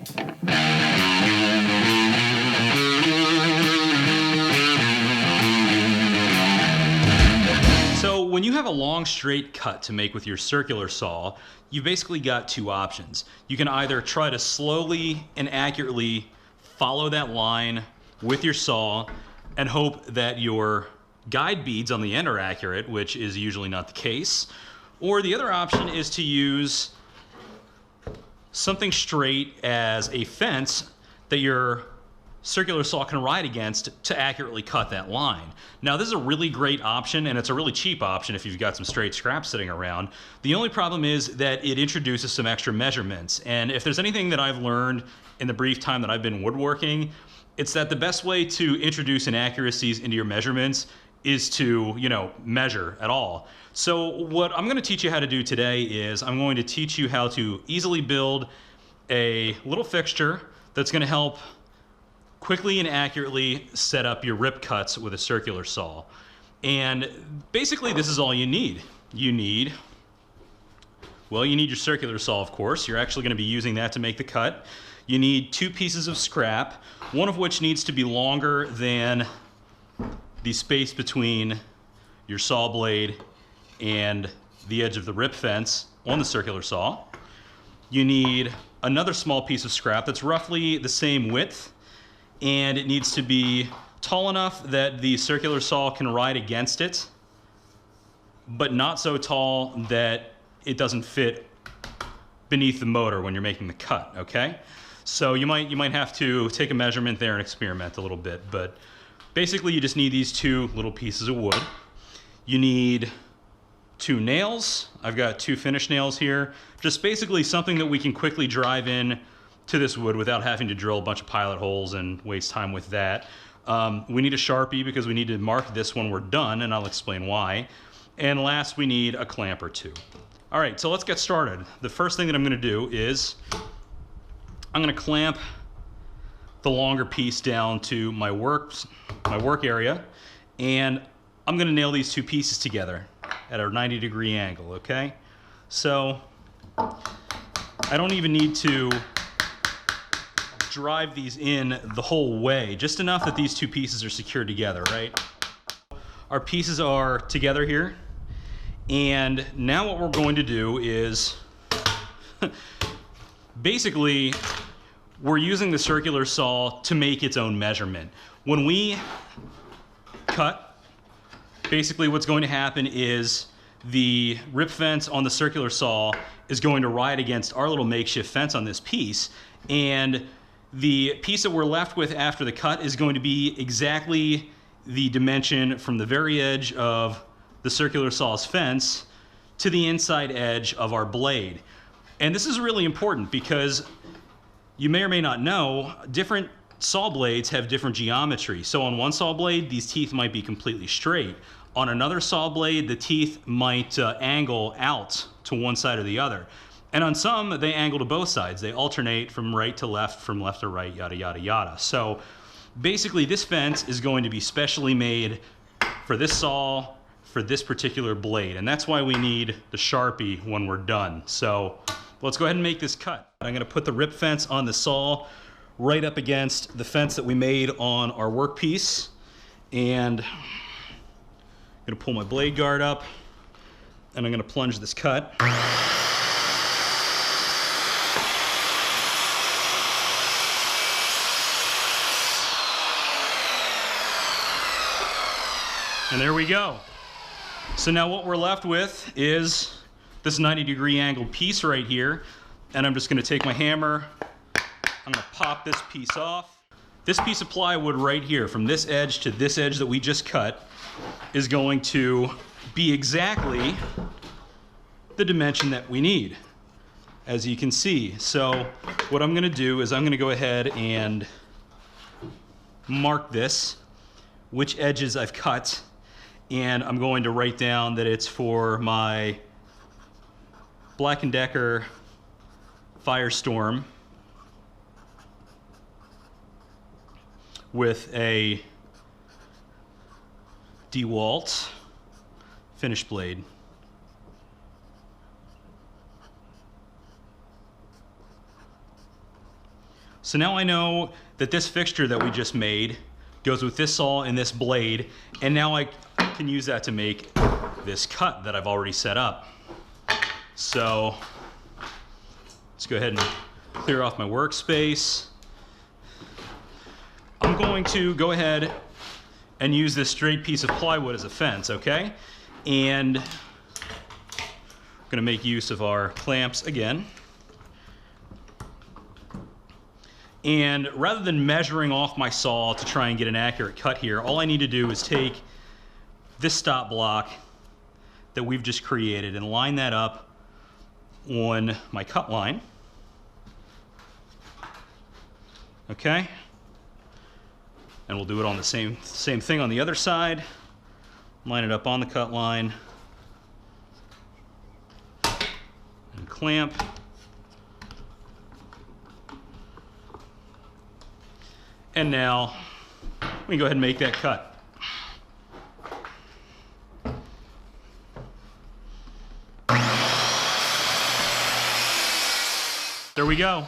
So when you have a long straight cut to make with your circular saw, you've basically got two options. You can either try to slowly and accurately follow that line with your saw and hope that your guide beads on the end are accurate, which is usually not the case. Or the other option is to use something straight as a fence that your circular saw can ride against to accurately cut that line. Now this is a really great option, and it's a really cheap option if you've got some straight scrap sitting around. The only problem is that it introduces some extra measurements, and if there's anything that I've learned in the brief time that I've been woodworking, it's that the best way to introduce inaccuracies into your measurements is to, measure at all. So what I'm going to teach you how to do today is I'm going to teach you how to easily build a little fixture that's going to help quickly and accurately set up your rip cuts with a circular saw. And basically this is all you need. You need your circular saw, of course. You're actually going to be using that to make the cut. You need two pieces of scrap, one of which needs to be longer than the space between your saw blade and the edge of the rip fence on the circular saw. You need another small piece of scrap that's roughly the same width, and it needs to be tall enough that the circular saw can ride against it, but not so tall that it doesn't fit beneath the motor when you're making the cut, okay? So you might have to take a measurement there and experiment a little bit, but basically you just need these two little pieces of wood. You need two nails. I've got two finished nails here. Just basically something that we can quickly drive in to this wood without having to drill a bunch of pilot holes and waste time with that. We need a Sharpie because we need to mark this when we're done, and I'll explain why. And last, we need a clamp or two. All right, so let's get started. The first thing that I'm going to do is I'm going to clamp the longer piece down to my work area, and I'm going to nail these two pieces together at a 90-degree angle, okay? So I don't even need to drive these in the whole way, just enough that these two pieces are secured together, right? Our pieces are together here, and now what we're going to do is basically we're using the circular saw to make its own measurement. When we cut, basically what's going to happen is the rip fence on the circular saw is going to ride against our little makeshift fence on this piece, and the piece that we're left with after the cut is going to be exactly the dimension from the very edge of the circular saw's fence to the inside edge of our blade. And this is really important because you may or may not know, different saw blades have different geometry. So on one saw blade, these teeth might be completely straight. On another saw blade, the teeth might angle out to one side or the other. And on some, they angle to both sides. They alternate from right to left, from left to right, yada, yada, yada. So basically, this fence is going to be specially made for this saw, for this particular blade. And that's why we need the Sharpie when we're done. So let's go ahead and make this cut. I'm going to put the rip fence on the saw right up against the fence that we made on our workpiece. And I'm going to pull my blade guard up, and I'm going to plunge this cut. And there we go. So now what we're left with is this 90-degree angled piece right here. And I'm just going to take my hammer, I'm going to pop this piece off. This piece of plywood right here, from this edge to this edge that we just cut, is going to be exactly the dimension that we need, as you can see. So what I'm going to do is I'm going to go ahead and mark this, which edges I've cut, and I'm going to write down that it's for my Black & Decker Firestorm with a DeWalt finish blade. So now I know that this fixture that we just made goes with this saw and this blade, and now I can use that to make this cut that I've already set up. So let's go ahead and clear off my workspace. I'm going to go ahead and use this straight piece of plywood as a fence, okay? And we're gonna make use of our clamps again. And rather than measuring off my saw to try and get an accurate cut here, all I need to do is take this stop block that we've just created and line that up on my cut line. Okay? And we'll do it on the same thing on the other side. Line it up on the cut line. And clamp. And now we can go ahead and make that cut. There we go.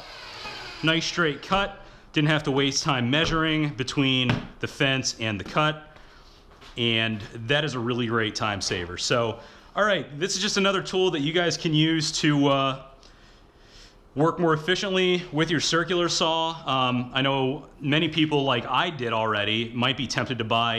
Nice straight cut. Didn't have to waste time measuring between the fence and the cut. And that is a really great time saver. So, all right, this is just another tool that you guys can use to work more efficiently with your circular saw. I know many people, like I did already, might be tempted to buy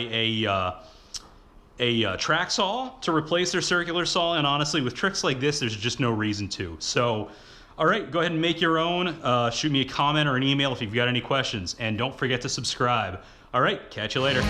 a track saw to replace their circular saw, and honestly, with tricks like this, there's just no reason to. So, all right, go ahead and make your own. Shoot me a comment or an email if you've got any questions, and don't forget to subscribe. All right, catch you later.